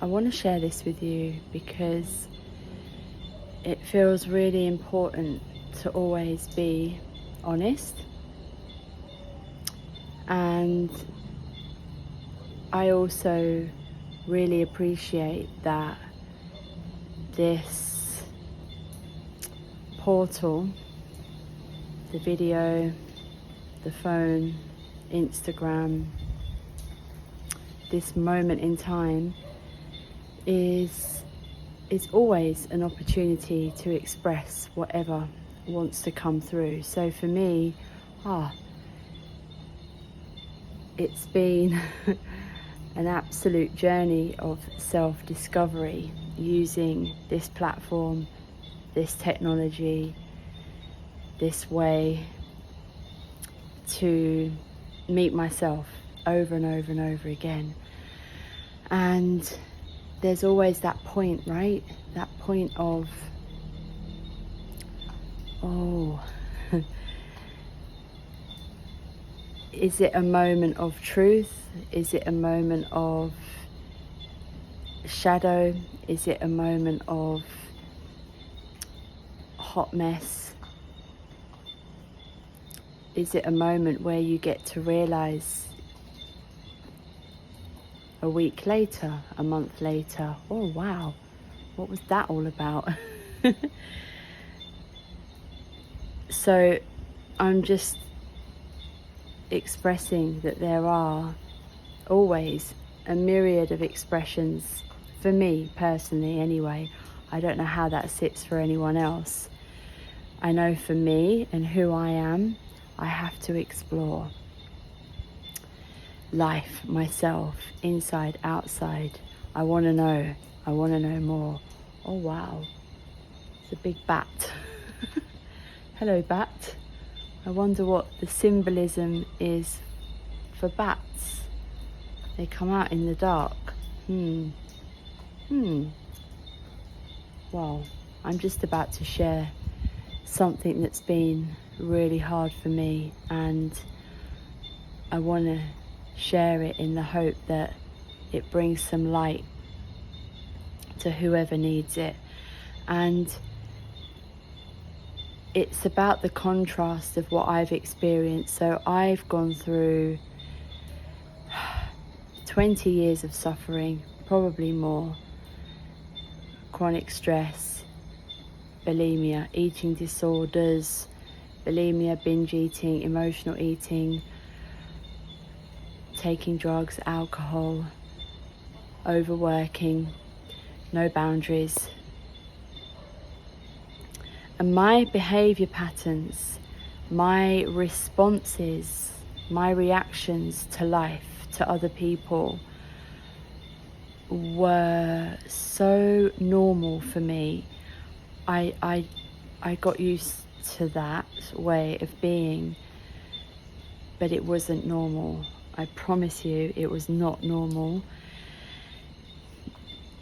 I want to share this with you because it feels really important to always be honest. And I also really appreciate that this portal, the video, the phone, Instagram, this moment in time is always an opportunity to express whatever wants to come through. So for me, it's been an absolute journey of self-discovery using this platform, this technology, this way to meet myself over and over and over again. And there's always that point, right? That point of, is it a moment of truth? Is it a moment of shadow? Is it a moment of hot mess? Is it a moment where you get to realize a week later, a month later, oh wow, what was that all about? So I'm just expressing that there are always a myriad of expressions, for me personally anyway. I don't know how that sits for anyone else. I know for me and who I am, I have to explore life, myself, inside, outside. I want to know more. Oh wow, it's a big bat. Hello bat. I wonder what the symbolism is for bats. They come out in the dark. Well, I'm just about to share something that's been really hard for me, and I want to share it in the hope that it brings some light to whoever needs it. And it's about the contrast of what I've experienced. So I've gone through 20 years of suffering, probably more. Chronic stress, bulimia, eating disorders, bulimia, binge eating, emotional eating, taking drugs, alcohol, overworking, no boundaries. And my behavior patterns, my responses, my reactions to life, to other people were so normal for me. I got used to that way of being, but it wasn't normal. I promise you, it was not normal.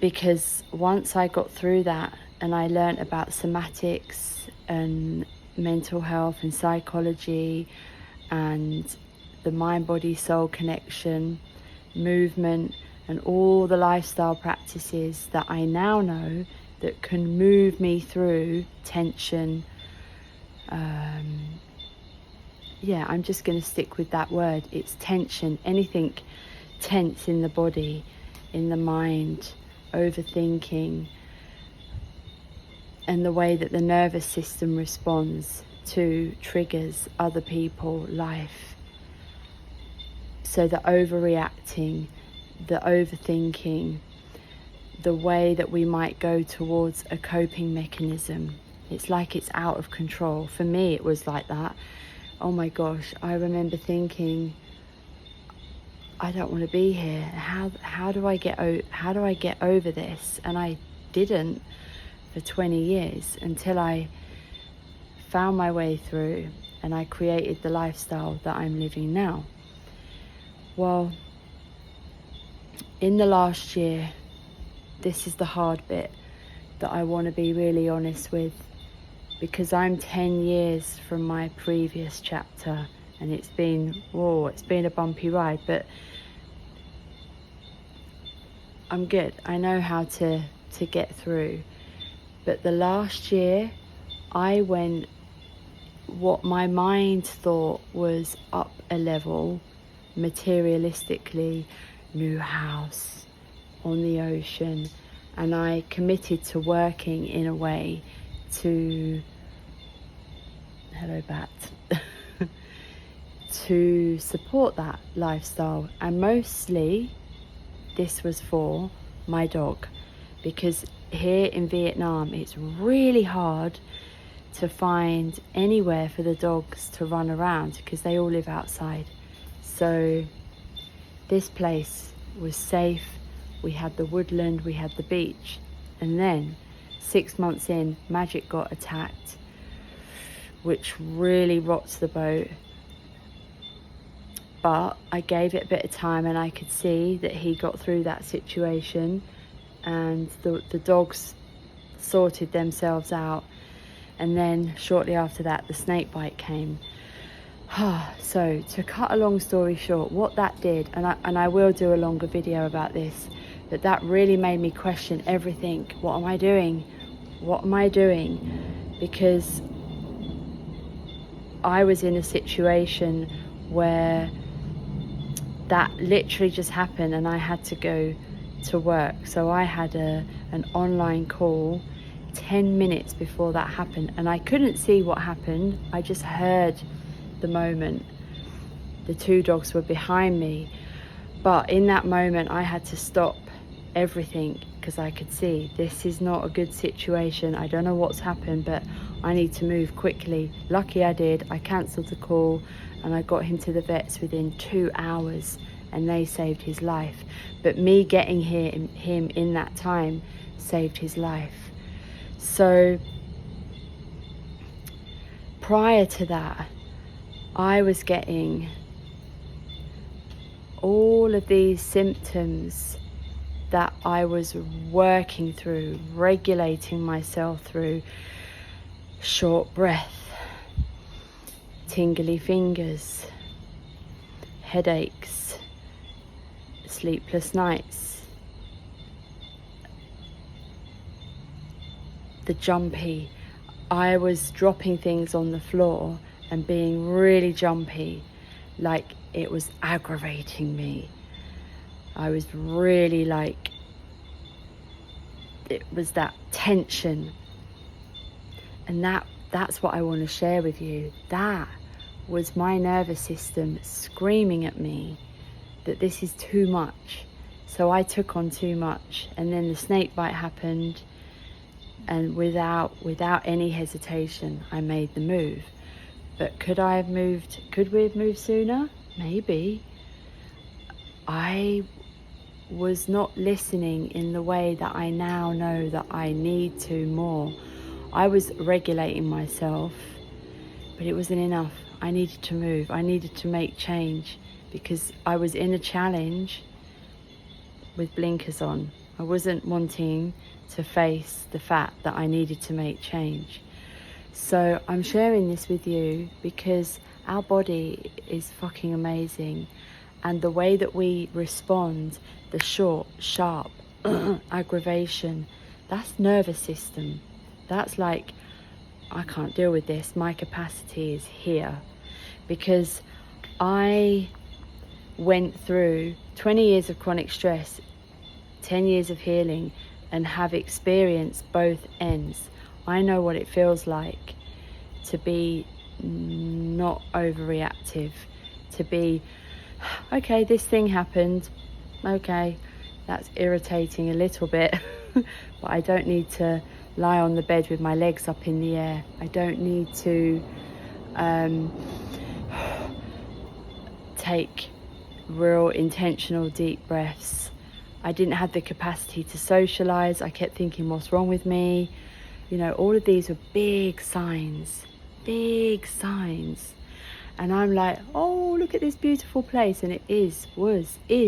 Because once I got through that and I learned about somatics and mental health and psychology and the mind-body-soul connection, movement, and all the lifestyle practices that I now know that can move me through tension. I'm just going to stick with that word. It's tension. Anything tense in the body, in the mind, overthinking, and the way that the nervous system responds to triggers, other people, life. So the overreacting, the overthinking, the way that we might go towards a coping mechanism. It's like it's out of control. For me, it was like that. Oh my gosh, I remember thinking, I don't want to be here. How do I get over this? And I didn't for 20 years until I found my way through and I created the lifestyle that I'm living now. Well, in the last year, this is the hard bit that I want to be really honest with, because I'm 10 years from my previous chapter, and it's been a bumpy ride, but I'm good. I know how to get through. But the last year, I went what my mind thought was up a level, materialistically, new house on the ocean, and I committed to working in a way to, hello bat, to support that lifestyle. And mostly this was for my dog, because here in Vietnam it's really hard to find anywhere for the dogs to run around because they all live outside. So this place was safe. We had the woodland, we had the beach, and then 6 months in, Magic got attacked, which really rocked the boat. But I gave it a bit of time, and I could see that he got through that situation, and the dogs sorted themselves out. And then shortly after that, the snake bite came. So to cut a long story short, what that did, and I will do a longer video about this, but that really made me question everything. What am I doing? What am I doing? Because I was in a situation where that literally just happened, and I had to go to work. So I had an online call 10 minutes before that happened, and I couldn't see what happened. I just heard the moment. The two dogs were behind me, but in that moment I had to stop everything because I could see this is not a good situation. I don't know what's happened, but I need to move quickly. Lucky I did. I cancelled the call and I got him to the vets within 2 hours, and they saved his life. But me getting him in that time saved his life. So prior to that, I was getting all of these symptoms that I was working through, regulating myself through: short breath, tingly fingers, headaches, sleepless nights, the jumpy. I was dropping things on the floor and being really jumpy, like it was aggravating me. I was really like, it was that tension. And that's what I want to share with you. That was my nervous system screaming at me that this is too much. So I took on too much, and then the snake bite happened, and without any hesitation I made the move. But could we have moved sooner? Maybe. I was not listening in the way that I now know that I need to more. I was regulating myself, but it wasn't enough. I needed to move. I needed to make change, because I was in a challenge with blinkers on. I wasn't wanting to face the fact that I needed to make change. So I'm sharing this with you because our body is fucking amazing, and the way that we respond, the short, sharp aggravation, that's nervous system. That's like, I can't deal with this, my capacity is here. Because I went through 20 years of chronic stress, 10 years of healing, and have experienced both ends. I know what it feels like to be not overreactive, to be, okay, this thing happened, okay, that's irritating a little bit, but I don't need to lie on the bed with my legs up in the air. I don't need to take real intentional deep breaths. I didn't have the capacity to socialize. I kept thinking, what's wrong with me? You know, all of these were big signs. And I'm like, oh, look at this beautiful place. And it is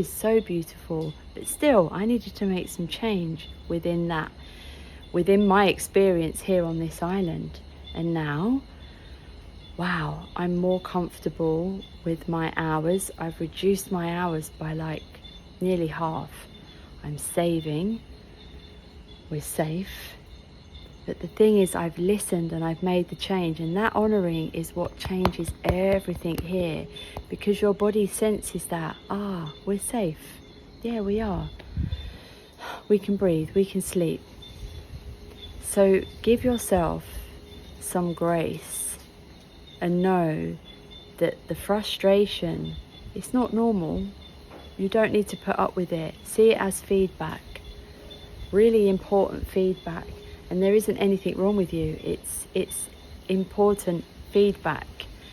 so beautiful. But still, I needed to make some change within that, within my experience here on this island. And now, wow, I'm more comfortable with my hours. I've reduced my hours by like nearly half. I'm saving, we're safe. But the thing is, I've listened and I've made the change, and that honouring is what changes everything here, because your body senses that, we're safe. Yeah, we are. We can breathe, we can sleep. So give yourself some grace and know that the frustration, it's not normal. You don't need to put up with it. See it as feedback, really important feedback. And there isn't anything wrong with you. It's important feedback.